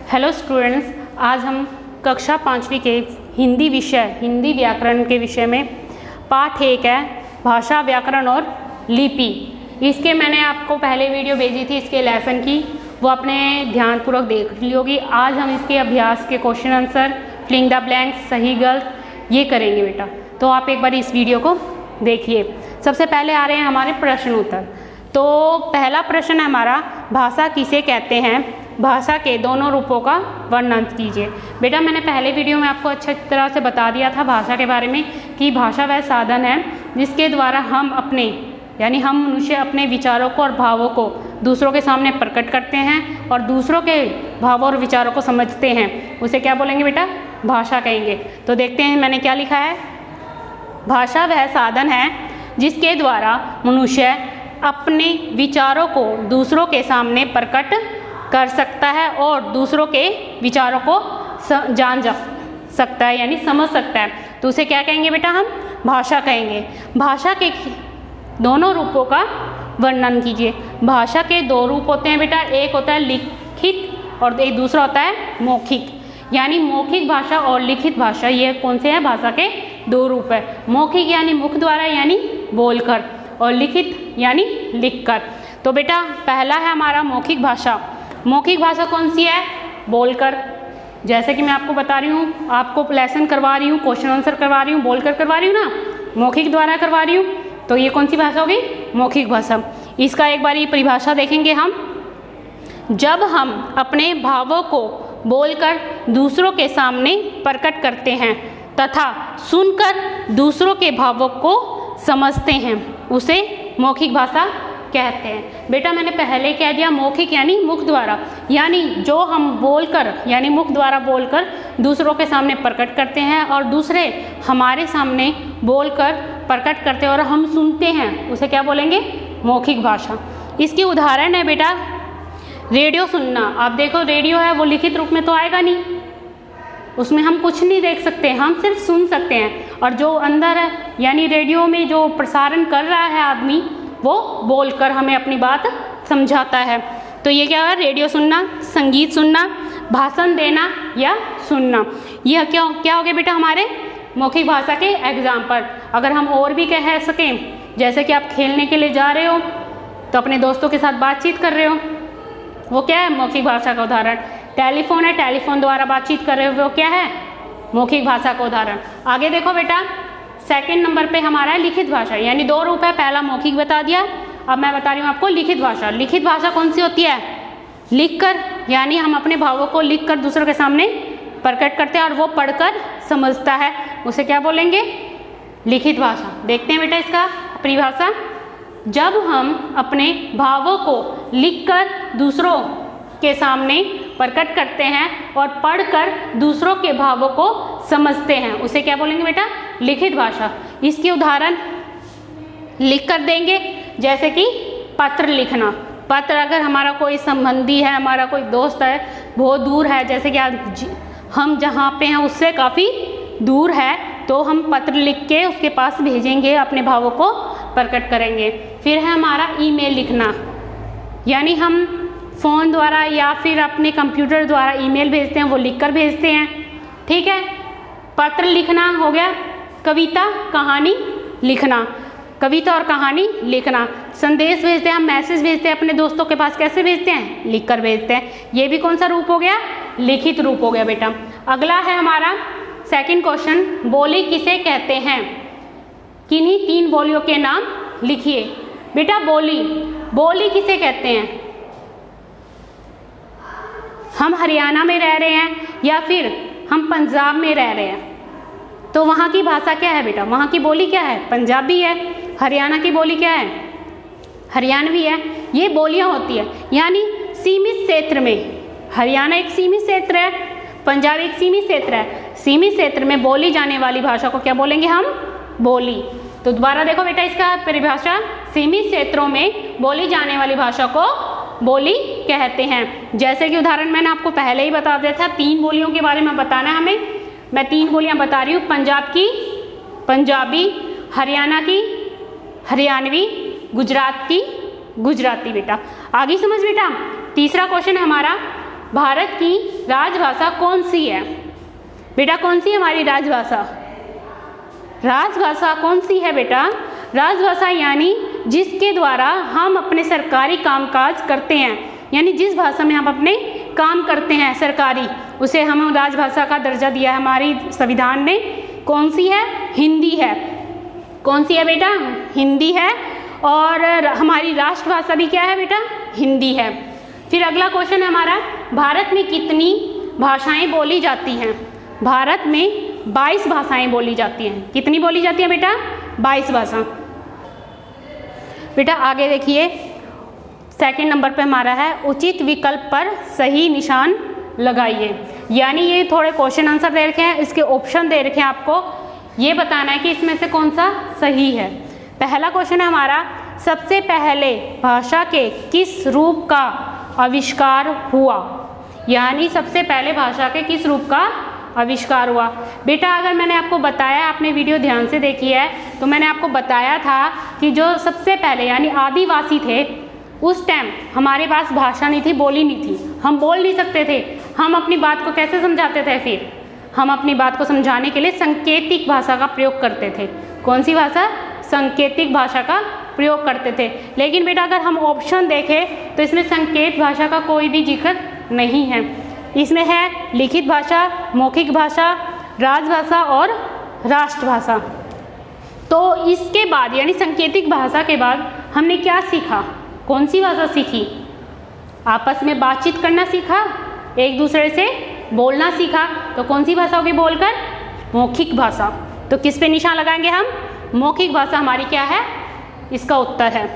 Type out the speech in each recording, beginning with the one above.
Hello students, आज हम कक्षा 5वीं के हिंदी विषय हिंदी व्याकरण के विषय में पाठ 1 है भाषा व्याकरण और लिपि। इसके मैंने आपको पहले वीडियो भेजी थी इसके लेसन की, वो अपने ध्यानपूर्वक देख ली होगी। आज हम इसके अभ्यास के question answer, filling the blanks, सही गलत ये करेंगे बेटा। तो आप एक बार इस वीडियो को देखिए। सबसे पहले आ रहे हैं हमारे प्रश्न उत्तर। तो पहला प्रश्न है हमारा, भाषा किसे कहते हैं? भाषा के दोनों रूपों का वर्णन कीजिए। बेटा मैंने पहले वीडियो में आपको अच्छी तरह से बता दिया था भाषा के बारे में कि भाषा वह साधन है जिसके द्वारा हम मनुष्य अपने विचारों को और भावों को दूसरों के सामने प्रकट करते हैं और दूसरों के भावों और विचारों को समझते हैं। उसे क्या बोलेंगे बेटा? भाषा कहेंगे। तो देखते हैं मैंने क्या लिखा है। भाषा वह साधन है जिसके द्वारा मनुष्य अपने विचारों को दूसरों के सामने प्रकट कर सकता है और दूसरों के विचारों को जान जा सकता है, यानी समझ सकता है। तो उसे क्या कहेंगे बेटा? हम भाषा कहेंगे। भाषा के दोनों रूपों का वर्णन कीजिए। भाषा के दो रूप होते हैं बेटा, एक होता है लिखित और एक दूसरा होता है मौखिक। यानी मौखिक भाषा और लिखित भाषा, ये कौन से हैं? भाषा के दो रूप है। मौखिक यानी मुख द्वारा यानी बोलकर, और लिखित यानी लिखकर। तो बेटा पहला है हमारा मौखिक भाषा। मौखिक भाषा कौन सी है? बोलकर। जैसे कि मैं आपको बता रही हूँ, आपको लेसन करवा रही हूँ, क्वेश्चन आंसर करवा रही हूँ, बोलकर करवा रही हूँ ना, मौखिक द्वारा करवा रही हूँ। तो ये कौन सी भाषा होगी? मौखिक भाषा। इसका एक बार ये परिभाषा देखेंगे हम। जब हम अपने भावों को बोलकर दूसरों के सामने प्रकट करते हैं तथा सुनकर दूसरों के भावों को समझते हैं, उसे मौखिक भाषा कहते हैं। बेटा मैंने पहले कह दिया, मौखिक यानी मुख द्वारा, यानी जो हम बोलकर यानी मुख द्वारा बोलकर दूसरों के सामने प्रकट करते हैं और दूसरे हमारे सामने बोलकर प्रकट करते हैं और हम सुनते हैं, उसे क्या बोलेंगे? मौखिक भाषा। इसकी उदाहरण है बेटा रेडियो सुनना। आप देखो रेडियो है, वो लिखित रूप में तो आएगा नहीं, उसमें हम कुछ नहीं देख सकते, हम सिर्फ सुन सकते हैं। और जो अंदर है यानी रेडियो में जो प्रसारण कर रहा है आदमी, वो बोलकर हमें अपनी बात समझाता है। तो ये क्या है? रेडियो सुनना, संगीत सुनना, भाषण देना या सुनना। यह क्या हो गया बेटा हमारे मौखिक भाषा के एग्जाम्पल। अगर हम और भी कह सकें, जैसे कि आप खेलने के लिए जा रहे हो तो अपने दोस्तों के साथ बातचीत कर रहे हो, वो क्या है? मौखिक भाषा का उदाहरण। टेलीफोन है, टेलीफोन द्वारा बातचीत कर रहे हो, वो क्या है? मौखिक भाषा का उदाहरण। आगे देखो बेटा, सेकंड नंबर पे हमारा है लिखित भाषा। यानी दो रूप है, पहला मौखिक बता दिया, अब मैं बता रही हूँ आपको लिखित भाषा। लिखित भाषा कौन सी होती है? लिखकर, यानी हम अपने भावों को लिखकर दूसरों के सामने प्रकट करते हैं और वो पढ़कर समझता है, उसे क्या बोलेंगे? लिखित भाषा। देखते हैं बेटा इसका परिभाषा। जब हम अपने भावों को लिखकर दूसरों के सामने प्रकट करते हैं और पढ़कर दूसरों के भावों को समझते हैं, उसे क्या बोलेंगे बेटा? लिखित भाषा। इसके उदाहरण लिख कर देंगे, जैसे कि पत्र लिखना। पत्र अगर हमारा कोई संबंधी है, हमारा कोई दोस्त है, बहुत दूर है, जैसे कि हम जहाँ पे हैं उससे काफ़ी दूर है, तो हम पत्र लिख के उसके पास भेजेंगे, अपने भावों को प्रकट करेंगे। फिर है हमारा ईमेल लिखना, यानी हम फ़ोन द्वारा या फिर अपने कंप्यूटर द्वारा ईमेल भेजते हैं, वो लिखकर भेजते हैं। ठीक है, पत्र लिखना हो गया। कविता, कहानी लिखना, कविता और कहानी लिखना। संदेश भेजते हैं, हम मैसेज भेजते हैं अपने दोस्तों के पास, कैसे भेजते हैं? लिखकर भेजते हैं। ये भी कौन सा रूप हो गया? लिखित रूप हो गया बेटा। अगला है हमारा सेकंड क्वेश्चन, बोली किसे कहते हैं? किन्हीं 3 बोलियों के नाम लिखिए। बेटा बोली किसे कहते हैं? हम हरियाणा में रह रहे हैं या फिर हम पंजाब में रह रहे हैं, तो वहाँ की भाषा क्या है बेटा? वहाँ की बोली क्या है? पंजाबी है। हरियाणा की बोली क्या है? हरियाणवी है। ये बोलियाँ होती है, यानी सीमित क्षेत्र में। हरियाणा एक सीमित क्षेत्र है, पंजाब एक सीमित क्षेत्र है। सीमित क्षेत्र में बोली जाने वाली भाषा को क्या बोलेंगे हम? बोली। तो दोबारा देखो बेटा इसका परिभाषा, सीमित क्षेत्रों में बोली जाने वाली भाषा को बोली कहते हैं। जैसे कि उदाहरण मैंने आपको पहले ही बता दिया था, 3 बोलियों के बारे में बताना है हमें। मैं 3 बोलियां बता रही हूँ, पंजाब की पंजाबी, हरियाणा की हरियाणवी, गुजरात की गुजराती। बेटा आगे समझ बेटा। तीसरा क्वेश्चन हमारा, भारत की राजभाषा कौन सी है? बेटा कौन सी है हमारी राजभाषा? राजभाषा कौन सी है बेटा? राजभाषा यानी जिसके द्वारा हम अपने सरकारी कामकाज करते हैं, यानी जिस भाषा में हम अपने काम करते हैं सरकारी, उसे हम राजभाषा का दर्जा दिया है हमारी संविधान ने। कौन सी है? हिंदी है। कौन सी है बेटा? हिंदी है। और हमारी राष्ट्रभाषा भी क्या है बेटा? हिंदी है। फिर अगला क्वेश्चन है हमारा, भारत में कितनी भाषाएं बोली जाती हैं? भारत में 22 भाषाएं बोली जाती हैं। कितनी बोली जाती हैं बेटा? 22 भाषा। बेटा आगे देखिए, सेकंड नंबर पे हमारा है उचित विकल्प पर सही निशान लगाइए। यानी ये थोड़े क्वेश्चन आंसर दे रखे हैं, इसके ऑप्शन दे रखे हैं, आपको ये बताना है कि इसमें से कौन सा सही है। पहला क्वेश्चन है हमारा, सबसे पहले भाषा के किस रूप का आविष्कार हुआ? यानी सबसे पहले भाषा के किस रूप का आविष्कार हुआ? बेटा अगर मैंने आपको बताया, आपने वीडियो ध्यान से देखी है, तो मैंने आपको बताया था कि जो सबसे पहले यानी आदिवासी थे, उस टाइम हमारे पास भाषा नहीं थी, बोली नहीं थी, हम बोल नहीं सकते थे। हम अपनी बात को कैसे समझाते थे? फिर हम अपनी बात को समझाने के लिए सांकेतिक भाषा का प्रयोग करते थे। कौन सी भाषा? सांकेतिक भाषा का प्रयोग करते थे। लेकिन बेटा अगर हम ऑप्शन देखें तो इसमें संकेत भाषा का कोई भी जिक्र नहीं है। इसमें है लिखित भाषा, मौखिक भाषा, राजभाषा और राष्ट्रभाषा। तो इसके बाद यानी सांकेतिक भाषा के बाद हमने क्या सीखा? कौन सी भाषा सीखी? आपस में बातचीत करना सीखा, एक दूसरे से बोलना सीखा। तो कौन सी भाषा होगी बोलकर? मौखिक भाषा। तो किस पे निशान लगाएंगे हम? मौखिक भाषा हमारी क्या है? इसका उत्तर है।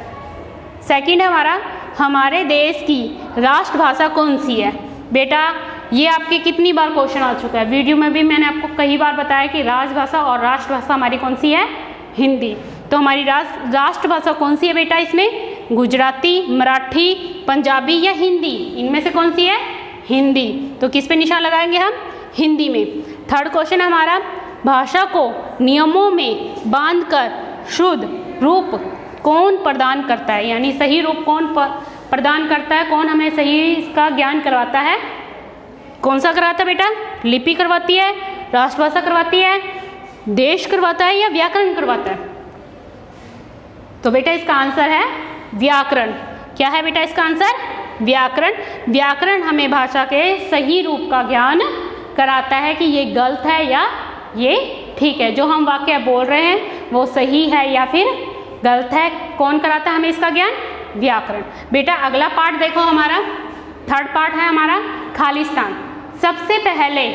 सेकंड है हमारा, हमारे देश की राष्ट्रभाषा कौन सी है? बेटा ये आपके कितनी बार क्वेश्चन आ चुका है, वीडियो में भी मैंने आपको कई बार बताया कि राजभाषा और राष्ट्रभाषा हमारी कौन सी है? हिंदी। तो हमारी राष्ट्रभाषा कौन सी है बेटा? इसमें गुजराती, मराठी, पंजाबी या हिंदी, इनमें से कौन सी है? हिंदी। तो किस पे निशान लगाएंगे हम? हिंदी में। थर्ड क्वेश्चन हमारा, भाषा को नियमों में बांधकर शुद्ध रूप कौन प्रदान करता है? यानी सही रूप कौन प्रदान करता है? कौन हमें सही इसका ज्ञान करवाता है? कौन सा करवाता है बेटा? लिपि करवाती है, राष्ट्रभाषा करवाती है, देश करवाता है या व्याकरण करवाता है? तो बेटा इसका आंसर है व्याकरण। क्या है बेटा इसका आंसर? व्याकरण। व्याकरण हमें भाषा के सही रूप का ज्ञान कराता है कि ये गलत है या ये ठीक है, जो हम वाक्य बोल रहे हैं वो सही है या फिर गलत है। कौन कराता है हमें इसका ज्ञान? व्याकरण। बेटा अगला पार्ट देखो, हमारा थर्ड पार्ट है हमारा खालिस्तान। सबसे पहले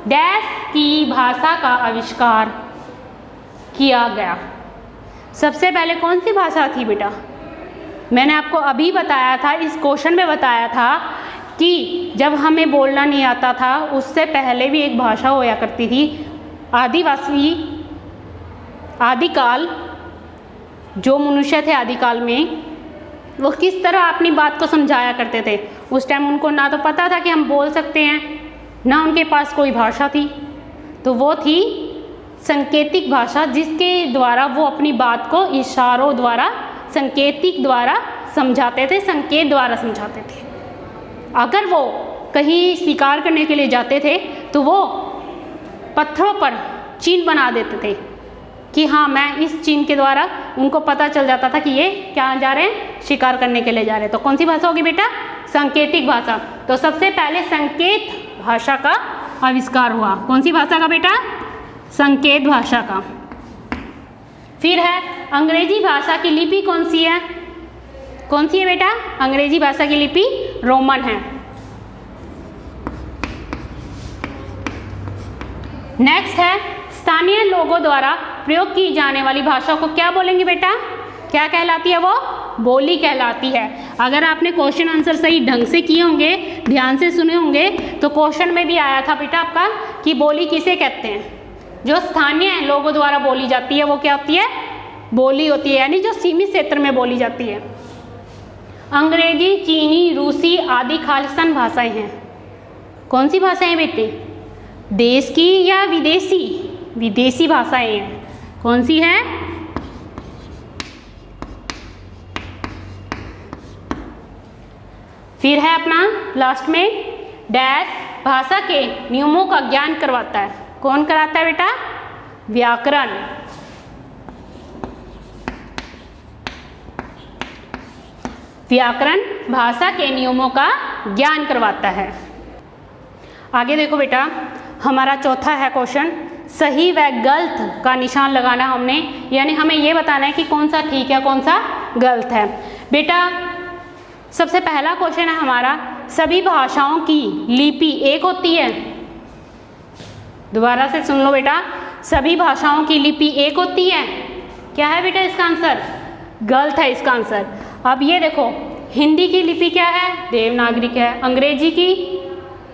डैश की भाषा का आविष्कार किया गया? सबसे पहले कौन सी भाषा थी बेटा? मैंने आपको अभी बताया था, इस क्वेश्चन में बताया था कि जब हमें बोलना नहीं आता था उससे पहले भी एक भाषा होया करती थी। आदिवासी, आदिकाल जो मनुष्य थे आदिकाल में, वो किस तरह अपनी बात को समझाया करते थे। उस टाइम उनको ना तो पता था कि हम बोल सकते हैं, ना उनके पास कोई भाषा थी, तो वो थी सांकेतिक भाषा, जिसके द्वारा वो अपनी बात को इशारों द्वारा, सांकेतिक द्वारा समझाते थे, संकेत द्वारा समझाते थे। अगर वो कहीं शिकार करने के लिए जाते थे तो वो पत्थरों पर चिन्ह बना देते थे कि हाँ मैं इस चिन्ह के द्वारा उनको पता चल जाता था कि ये क्या जा रहे हैं? शिकार करने के लिए जा रहे हैं। तो कौन सी भाषा होगी बेटा? सांकेतिक भाषा। तो सबसे पहले संकेत भाषा का आविष्कार हुआ। कौन सी भाषा का बेटा? संकेत भाषा का। फिर है अंग्रेजी भाषा की लिपि कौन सी है? कौन सी है बेटा? अंग्रेजी भाषा की लिपि रोमन है। नेक्स्ट है स्थानीय लोगों द्वारा प्रयोग की जाने वाली भाषा को क्या बोलेंगे बेटा? क्या कहलाती है वो? बोली कहलाती है। अगर आपने क्वेश्चन आंसर सही ढंग से किए होंगे, ध्यान से सुने होंगे, तो क्वेश्चन में भी आया था बेटा आपका कि बोली किसे कहते हैं? जो स्थानीय लोगों द्वारा बोली जाती है वो क्या होती है? बोली होती है, यानी जो सीमित क्षेत्र में बोली जाती है। अंग्रेजी, चीनी, रूसी आदि खालिस्तान भाषाएं हैं। कौन सी भाषाएं बेटे? देश की या विदेशी? विदेशी भाषाएं हैं। कौन सी है? फिर है अपना लास्ट में डैश भाषा के नियमों का ज्ञान करवाता है। कौन कराता है बेटा? व्याकरण। व्याकरण भाषा के नियमों का ज्ञान करवाता है। आगे देखो बेटा, हमारा चौथा है क्वेश्चन, सही व गलत का निशान लगाना हमने, यानी हमें ये बताना है कि कौन सा ठीक है कौन सा गलत है। बेटा सबसे पहला क्वेश्चन है हमारा, सभी भाषाओं की लिपि एक होती है? दोबारा से सुन लो बेटा, सभी भाषाओं की लिपि एक होती है? क्या है बेटा इसका आंसर? गलत है इसका आंसर। अब ये देखो, हिंदी की लिपि क्या है? देवनागरिक है। अंग्रेजी की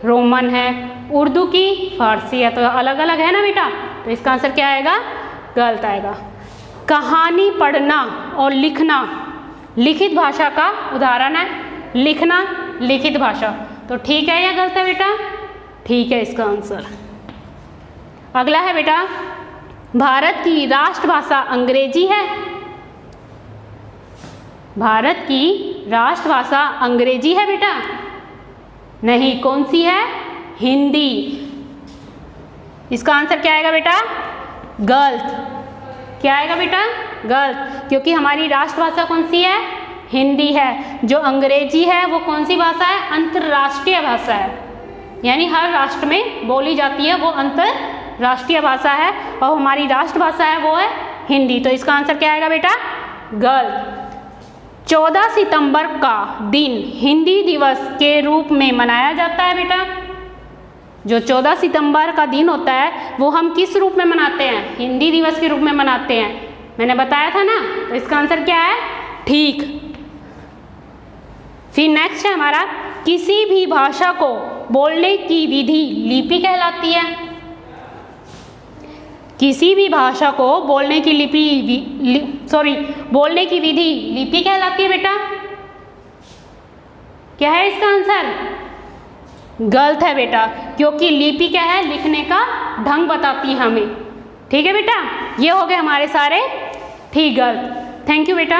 रोमन है। उर्दू की फारसी है। तो अलग अलग है ना बेटा, तो इसका आंसर क्या आएगा? गलत आएगा। कहानी पढ़ना और लिखना लिखित भाषा का उदाहरण है। लिखना लिखित भाषा, तो ठीक है या गलत है बेटा? ठीक है इसका आंसर। अगला है बेटा, भारत की राष्ट्रभाषा अंग्रेजी है? भारत की राष्ट्रभाषा अंग्रेजी है बेटा? नहीं, कौन सी है? हिंदी। इसका आंसर क्या आएगा बेटा? गलत। क्या आएगा बेटा? गलत, क्योंकि हमारी राष्ट्रभाषा कौन सी है? हिंदी है। जो अंग्रेजी है वो कौन सी भाषा है? अंतर्राष्ट्रीय भाषा है, यानी हर राष्ट्र में बोली जाती है, वो अंतर्राष्ट्रीय भाषा है, और हमारी राष्ट्रभाषा है वो है हिंदी। तो इसका आंसर क्या आएगा बेटा? गलत। 14 सितंबर का दिन हिंदी दिवस के रूप में मनाया जाता है बेटा। जो 14 सितंबर का दिन होता है वो हम किस रूप में मनाते हैं? हिंदी दिवस के रूप में मनाते हैं। मैंने बताया था ना, तो इसका आंसर क्या है? ठीक। फिर नेक्स्ट है हमारा, किसी भी भाषा को बोलने की विधि लिपि कहलाती है। किसी भी भाषा को बोलने की बोलने की विधि लिपि कहलाती है बेटा। क्या है इसका आंसर? गलत है बेटा, क्योंकि लिपि क्या है? लिखने का ढंग बताती है हमें। ठीक है बेटा, ये हो गए हमारे सारे ठीक गलत। थैंक यू बेटा।